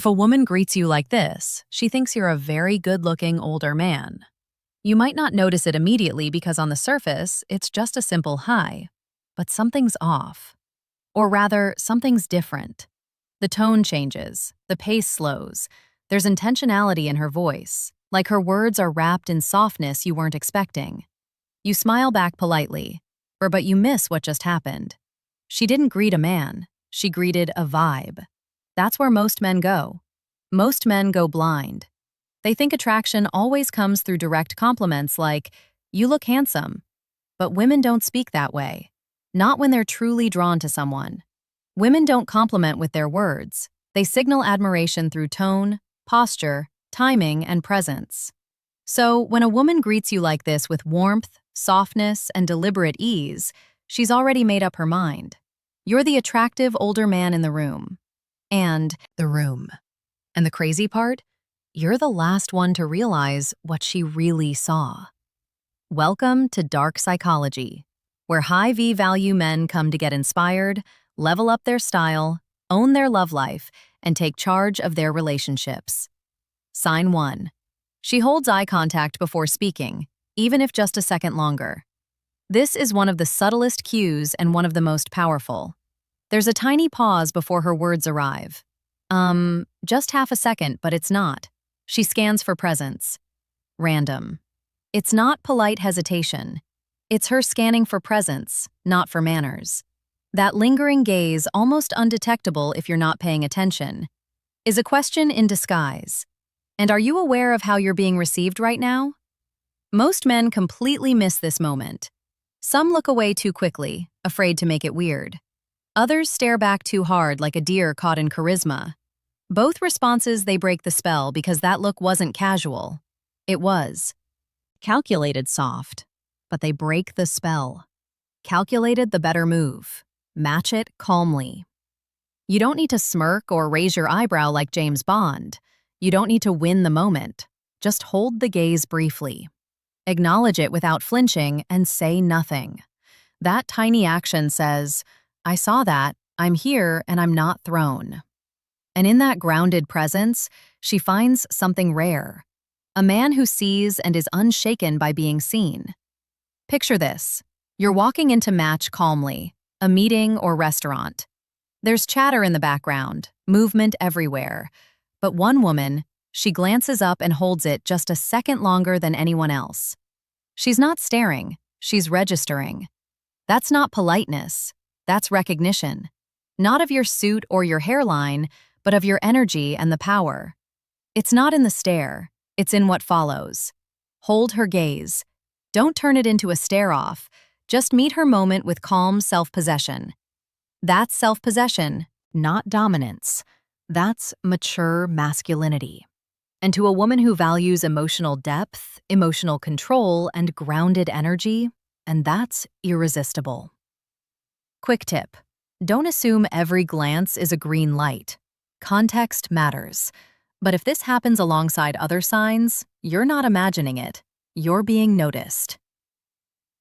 If a woman greets you like this, she thinks you're a very good-looking older man. You might not notice it immediately because on the surface, it's just a simple hi. But something's off. Or rather, something's different. The tone changes, the pace slows. There's intentionality in her voice, like her words are wrapped in softness you weren't expecting. You smile back politely, but you miss what just happened. She didn't greet a man, she greeted a vibe. That's where most men go. Most men go blind. They think attraction always comes through direct compliments like, "You look handsome." But women don't speak that way. Not when they're truly drawn to someone. Women don't compliment with their words. They signal admiration through tone, posture, timing, and presence. So, when a woman greets you like this with warmth, softness, and deliberate ease, she's already made up her mind. You're the attractive older man in the room. And the room. And the crazy part? You're the last one to realize what she really saw. Welcome to Dark Psychology, where high V-value men come to get inspired, level up their style, own their love life, and take charge of their relationships. Sign 1. She holds eye contact before speaking, even if just a second longer. This is one of the subtlest cues and one of the most powerful. There's a tiny pause before her words arrive. Just half a second, but it's not. She scans for presence. Random. It's not polite hesitation. It's her scanning for presence, not for manners. That lingering gaze, almost undetectable if you're not paying attention, is a question in disguise. And are you aware of how you're being received right now? Most men completely miss this moment. Some look away too quickly, afraid to make it weird. Others stare back too hard like a deer caught in charisma. Both responses, they break the spell because that look wasn't casual. It was calculated soft, but they break the spell. Calculated, the better move. Match it calmly. You don't need to smirk or raise your eyebrow like James Bond. You don't need to win the moment. Just hold the gaze briefly. Acknowledge it without flinching and say nothing. That tiny action says, "I saw that, I'm here, and I'm not thrown." And in that grounded presence, she finds something rare. A man who sees and is unshaken by being seen. Picture this. You're walking into Match calmly, a meeting or restaurant. There's chatter in the background, movement everywhere. But one woman, she glances up and holds it just a second longer than anyone else. She's not staring, she's registering. That's not politeness, that's recognition. Not of your suit or your hairline, but of your energy and the power. It's not in the stare, it's in what follows. Hold her gaze. Don't turn it into a stare-off. Just meet her moment with calm self-possession. That's self-possession, not dominance. That's mature masculinity. And to a woman who values emotional depth, emotional control, and grounded energy, and that's irresistible. Quick tip. Don't assume every glance is a green light. Context matters. But if this happens alongside other signs, you're not imagining it. You're being noticed.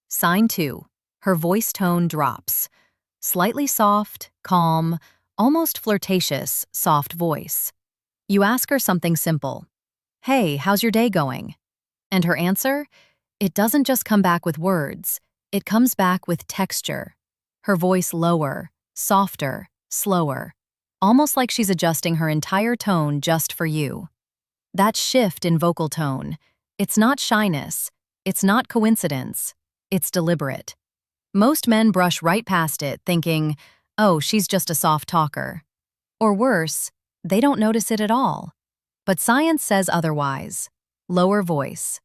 Sign 2. Her voice tone drops. Slightly soft, calm, almost flirtatious, soft voice. You ask her something simple. "Hey, how's your day going?" And her answer? It doesn't just come back with words. It comes back with texture. Her voice lower, softer, slower. Almost like she's adjusting her entire tone just for you. That shift in vocal tone, it's not shyness, it's not coincidence, it's deliberate. Most men brush right past it, thinking, "Oh, she's just a soft talker." Or worse, they don't notice it at all. But science says otherwise. Lower voice.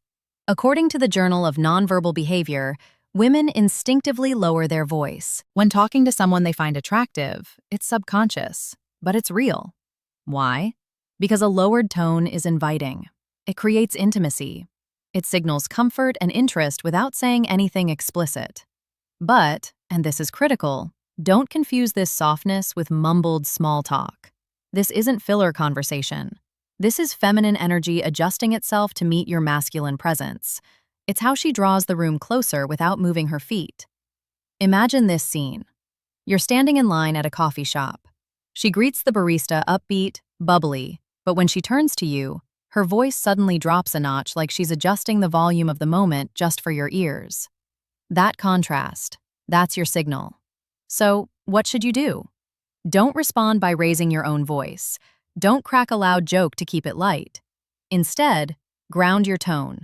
According to the Journal of Nonverbal Behavior, women instinctively lower their voice. When talking to someone they find attractive, it's subconscious. But it's real. Why? Because a lowered tone is inviting. It creates intimacy. It signals comfort and interest without saying anything explicit. But, and this is critical, don't confuse this softness with mumbled small talk. This isn't filler conversation. This is feminine energy adjusting itself to meet your masculine presence. It's how she draws the room closer without moving her feet. Imagine this scene. You're standing in line at a coffee shop. She greets the barista upbeat, bubbly, But when she turns to you, her voice suddenly drops a notch like she's adjusting the volume of the moment just for your ears. That contrast, that's your signal. So, what should you do? Don't respond by raising your own voice. Don't crack a loud joke to keep it light. Instead, ground your tone.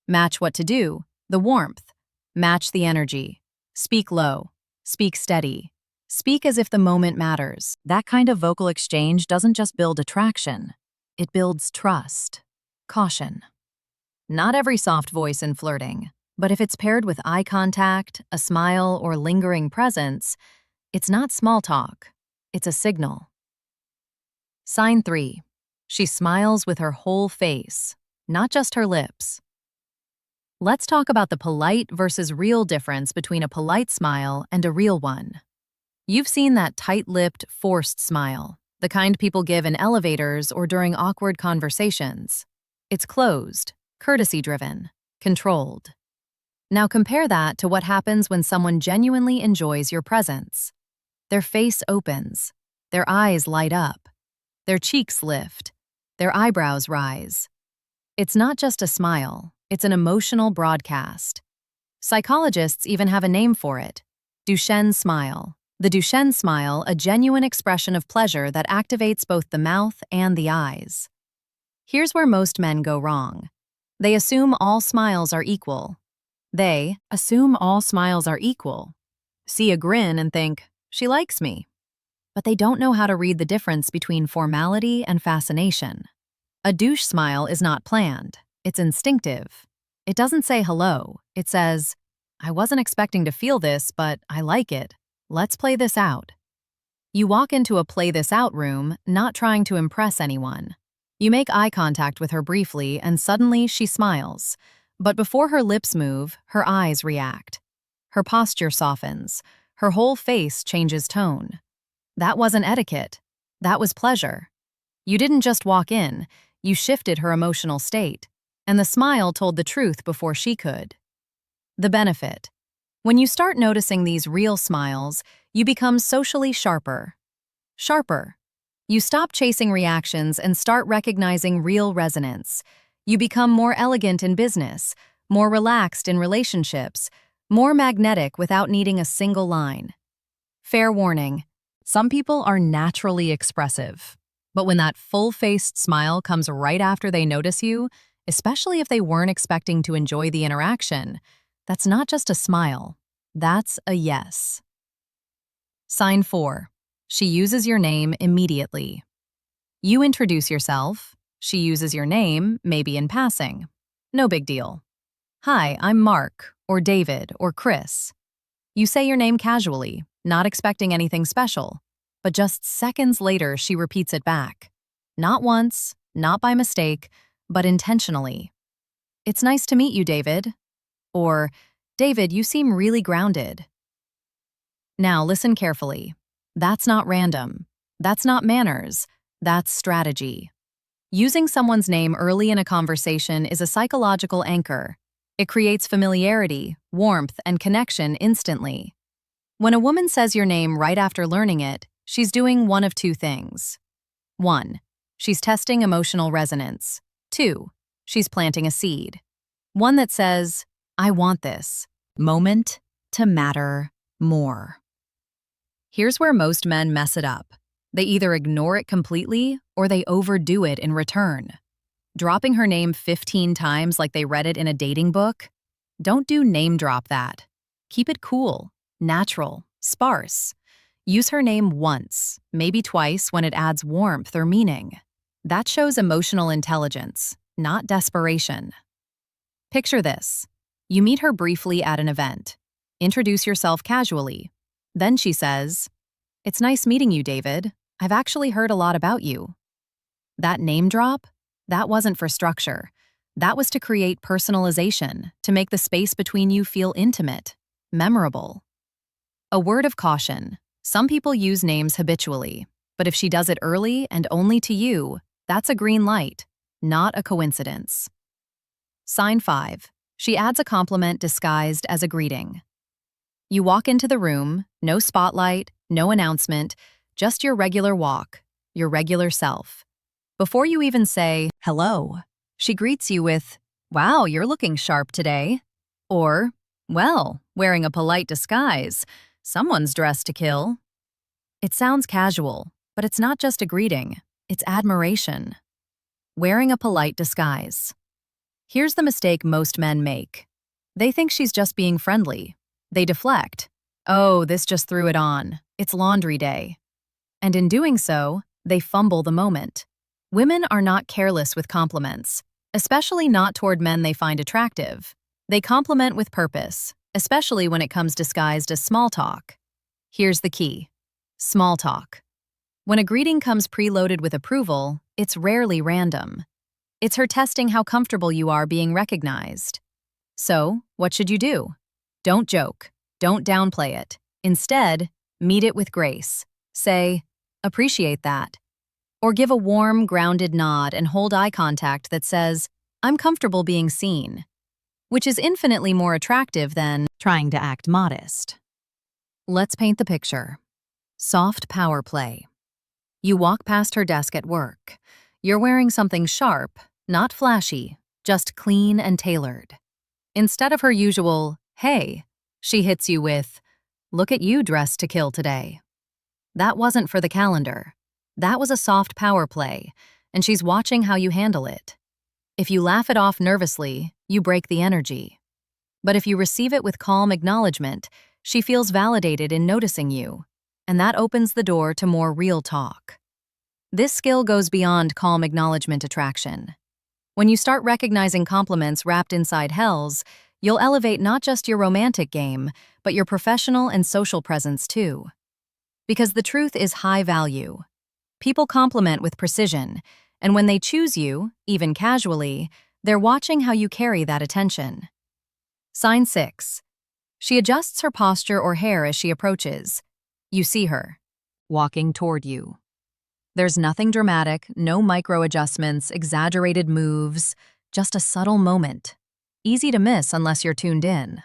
Match what to do, the warmth. Match the energy. Speak low. Speak steady. Speak as if the moment matters. That kind of vocal exchange doesn't just build attraction. It builds trust. Caution. Not every soft voice in flirting, but if it's paired with eye contact, a smile, or lingering presence, it's not small talk. It's a signal. Sign 3. She smiles with her whole face, not just her lips. Let's talk about the polite versus real difference between a polite smile and a real one. You've seen that tight-lipped, forced smile, the kind people give in elevators or during awkward conversations. It's closed, courtesy-driven, controlled. Now compare that to what happens when someone genuinely enjoys your presence. Their face opens, their eyes light up, their cheeks lift, their eyebrows rise. It's not just a smile, it's an emotional broadcast. Psychologists even have a name for it: Duchenne smile. The Duchenne smile, a genuine expression of pleasure that activates both the mouth and the eyes. Here's where most men go wrong. They assume all smiles are equal. See a grin and think, she likes me. But they don't know how to read the difference between formality and fascination. A douche smile is not planned. It's instinctive. It doesn't say hello. It says, I wasn't expecting to feel this, but I like it. Let's play this out. You walk into a play this out room, not trying to impress anyone. You make eye contact with her briefly, and suddenly she smiles. But before her lips move, her eyes react. Her posture softens. Her whole face changes tone. That wasn't etiquette. That was pleasure. You didn't just walk in, you shifted her emotional state, and the smile told the truth before she could. The benefit. When you start noticing these real smiles, you become socially sharper. Sharper. You stop chasing reactions and start recognizing real resonance. You become more elegant in business, more relaxed in relationships, more magnetic without needing a single line. Fair warning, some people are naturally expressive, but when that full-faced smile comes right after they notice you, especially if they weren't expecting to enjoy the interaction, that's not just a smile, that's a yes. Sign 4. She uses your name immediately. You introduce yourself. She uses your name, maybe in passing. No big deal. Hi, I'm Mark, or David, or Chris. You say your name casually, not expecting anything special, but just seconds later she repeats it back. Not once, not by mistake, but intentionally. It's nice to meet you, David. Or, David, you seem really grounded. Now listen carefully. That's not random. That's not manners. That's strategy. Using someone's name early in a conversation is a psychological anchor. It creates familiarity, warmth, and connection instantly. When a woman says your name right after learning it, she's doing one of two things. 1. She's testing emotional resonance. 2. She's planting a seed. One that says, I want this moment to matter more. Here's where most men mess it up. They either ignore it completely or they overdo it in return. Dropping her name 15 times like they read it in a dating book? Don't do name drop that. Keep it cool, natural, sparse. Use her name once, maybe twice when it adds warmth or meaning. That shows emotional intelligence, not desperation. Picture this. You meet her briefly at an event. Introduce yourself casually. Then she says, It's nice meeting you, David. I've actually heard a lot about you. That name drop? That wasn't for structure. That was to create personalization, to make the space between you feel intimate, memorable. A word of caution. Some people use names habitually, but if she does it early and only to you, that's a green light, not a coincidence. Sign 5. She adds a compliment disguised as a greeting. You walk into the room, no spotlight, no announcement, just your regular walk, your regular self. Before you even say, hello, she greets you with, wow, you're looking sharp today. Or, well, wearing a polite disguise. Someone's dressed to kill. It sounds casual, but it's not just a greeting, it's admiration. Wearing a polite disguise. Here's the mistake most men make. They think she's just being friendly. They deflect. Oh, this just threw it on. It's laundry day. And in doing so, they fumble the moment. Women are not careless with compliments, especially not toward men they find attractive. They compliment with purpose, especially when it comes disguised as small talk. Here's the key. Small talk. When a greeting comes preloaded with approval, it's rarely random. It's her testing how comfortable you are being recognized. So, what should you do? Don't joke. Don't downplay it. Instead, meet it with grace. Say, appreciate that. Or give a warm, grounded nod and hold eye contact that says, I'm comfortable being seen, which is infinitely more attractive than trying to act modest. Let's paint the picture. Soft power play. You walk past her desk at work. You're wearing something sharp, not flashy, just clean and tailored. Instead of her usual, hey, she hits you with, look at you dressed to kill today. That wasn't for the calendar. That was a soft power play, and she's watching how you handle it. If you laugh it off nervously, you break the energy. But if you receive it with calm acknowledgement, she feels validated in noticing you, and that opens the door to more real talk. This skill goes beyond calm acknowledgement attraction. When you start recognizing compliments wrapped inside hells, you'll elevate not just your romantic game, but your professional and social presence too. Because the truth is high value. People compliment with precision, and when they choose you, even casually, they're watching how you carry that attention. Sign 6. She adjusts her posture or hair as she approaches. You see her, walking toward you. There's nothing dramatic, no micro adjustments, exaggerated moves, just a subtle moment. Easy to miss unless you're tuned in.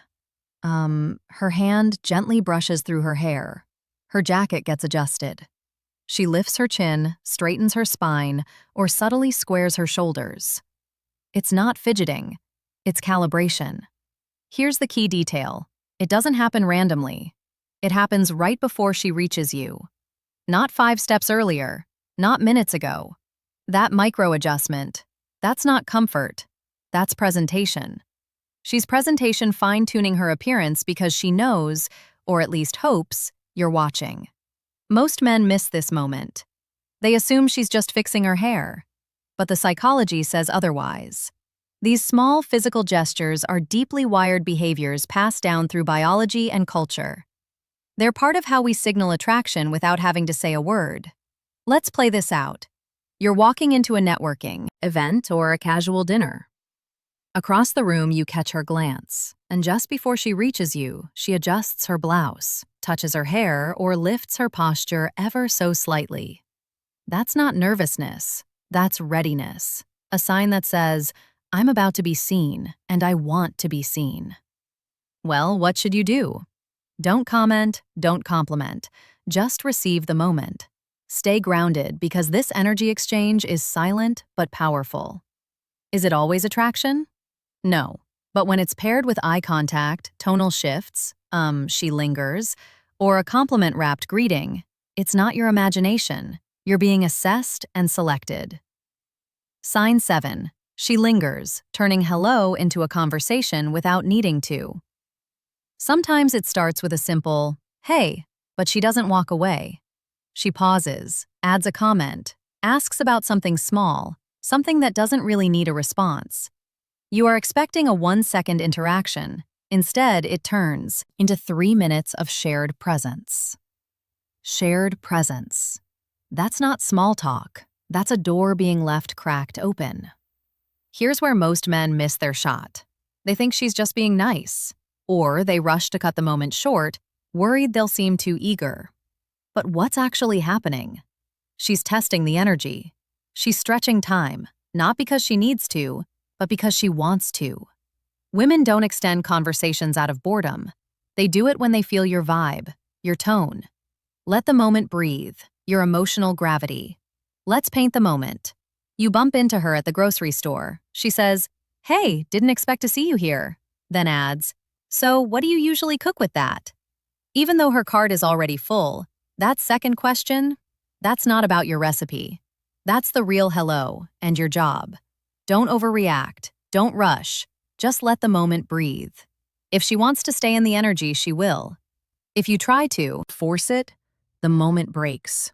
Her hand gently brushes through her hair. Her jacket gets adjusted. She lifts her chin, straightens her spine, or subtly squares her shoulders. It's not fidgeting, it's calibration. Here's the key detail. It doesn't happen randomly. It happens right before she reaches you. Not 5 steps earlier, not minutes ago. That micro adjustment, that's not comfort, that's presentation. She's presentation fine-tuning her appearance because she knows, or at least hopes, you're watching. Most men miss this moment. They assume she's just fixing her hair. But the psychology says otherwise. These small physical gestures are deeply wired behaviors passed down through biology and culture. They're part of how we signal attraction without having to say a word. Let's play this out. You're walking into a networking event or a casual dinner. Across the room, you catch her glance, and just before she reaches you, she adjusts her blouse, touches her hair, or lifts her posture ever so slightly. That's not nervousness, that's readiness, a sign that says, I'm about to be seen, and I want to be seen. Well, what should you do? Don't comment, don't compliment, just receive the moment. Stay grounded because this energy exchange is silent but powerful. Is it always attraction? No, but when it's paired with eye contact, tonal shifts, she lingers, or a compliment-wrapped greeting, it's not your imagination. You're being assessed and selected. Sign 7. She lingers, turning hello into a conversation without needing to. Sometimes it starts with a simple, hey, but she doesn't walk away. She pauses, adds a comment, asks about something small, something that doesn't really need a response. You are expecting a 1-second interaction. Instead, it turns into 3 minutes of shared presence. Shared presence. That's not small talk. That's a door being left cracked open. Here's where most men miss their shot. They think she's just being nice, or they rush to cut the moment short, worried they'll seem too eager. But what's actually happening? She's testing the energy. She's stretching time, not because she needs to, but because she wants to. Women don't extend conversations out of boredom. They do it when they feel your vibe, your tone. Let the moment breathe, your emotional gravity. Let's paint the moment. You bump into her at the grocery store. She says, "Hey, didn't expect to see you here." Then adds, "So, what do you usually cook with that?" Even though her cart is already full, that second question, that's not about your recipe. That's the real hello and your job. Don't overreact. Don't rush. Just let the moment breathe. If she wants to stay in the energy, she will. If you try to force it, the moment breaks.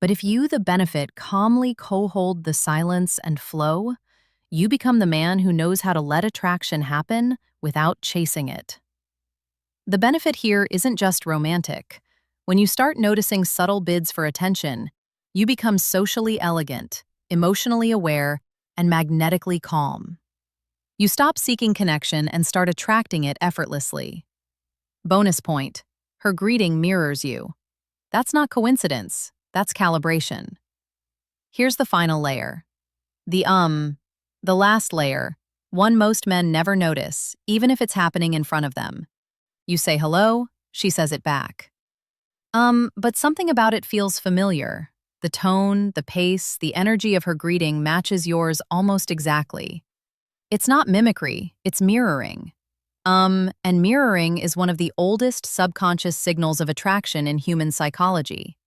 But if you, the benefit, calmly co-hold the silence and flow, you become the man who knows how to let attraction happen without chasing it. The benefit here isn't just romantic. When you start noticing subtle bids for attention, you become socially elegant, emotionally aware, and magnetically calm. You stop seeking connection and start attracting it effortlessly. Bonus point: her greeting mirrors you. That's not coincidence, that's calibration. Here's the final layer. The last layer, one most men never notice, even if it's happening in front of them. You say hello, she says it back. But something about it feels familiar. The tone, the pace, the energy of her greeting matches yours almost exactly. It's not mimicry, it's mirroring. And mirroring is one of the oldest subconscious signals of attraction in human psychology.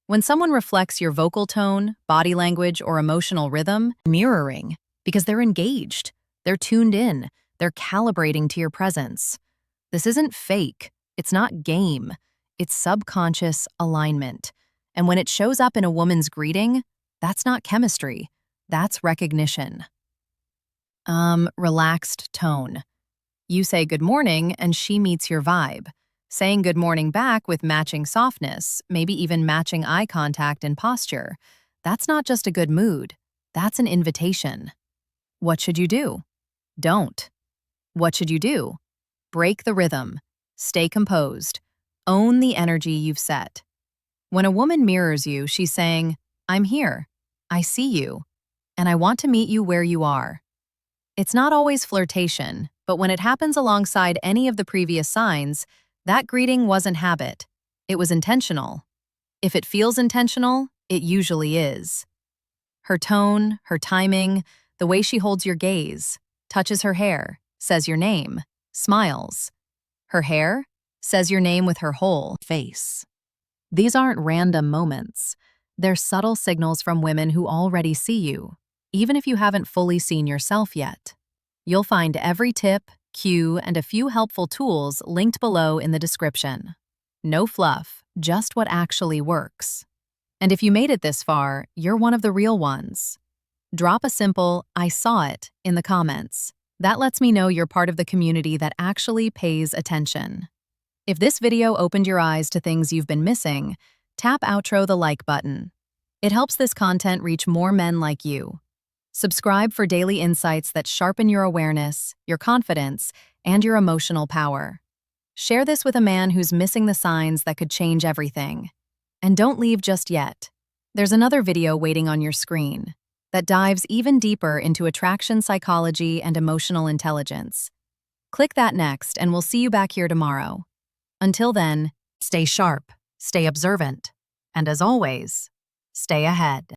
When someone reflects your vocal tone, body language, or emotional rhythm, mirroring, because they're engaged, they're tuned in, they're calibrating to your presence. This isn't fake, it's not game, it's subconscious alignment. And when it shows up in a woman's greeting, that's not chemistry, that's recognition. Relaxed tone. You say good morning and she meets your vibe. Saying good morning back with matching softness, maybe even matching eye contact and posture, that's not just a good mood, that's an invitation. What should you do? Don't. What should you do? Break the rhythm. Stay composed. Own the energy you've set. When a woman mirrors you, she's saying, "I'm here. I see you. And I want to meet you where you are." It's not always flirtation, but when it happens alongside any of the previous signs, that greeting wasn't habit. It was intentional. If it feels intentional, it usually is. Her tone, her timing, the way she holds your gaze, touches her hair, says your name, smiles. Her hair says your name with her whole face. These aren't random moments. They're subtle signals from women who already see you, even if you haven't fully seen yourself yet. You'll find every tip, cue, and a few helpful tools linked below in the description. No fluff, just what actually works. And if you made it this far, you're one of the real ones. Drop a simple "I saw it" in the comments. That lets me know you're part of the community that actually pays attention. If this video opened your eyes to things you've been missing, tap outro the like button. It helps this content reach more men like you. Subscribe for daily insights that sharpen your awareness, your confidence, and your emotional power. Share this with a man who's missing the signs that could change everything. And don't leave just yet. There's another video waiting on your screen that dives even deeper into attraction psychology and emotional intelligence. Click that next, and we'll see you back here tomorrow. Until then, stay sharp, stay observant, and as always, stay ahead.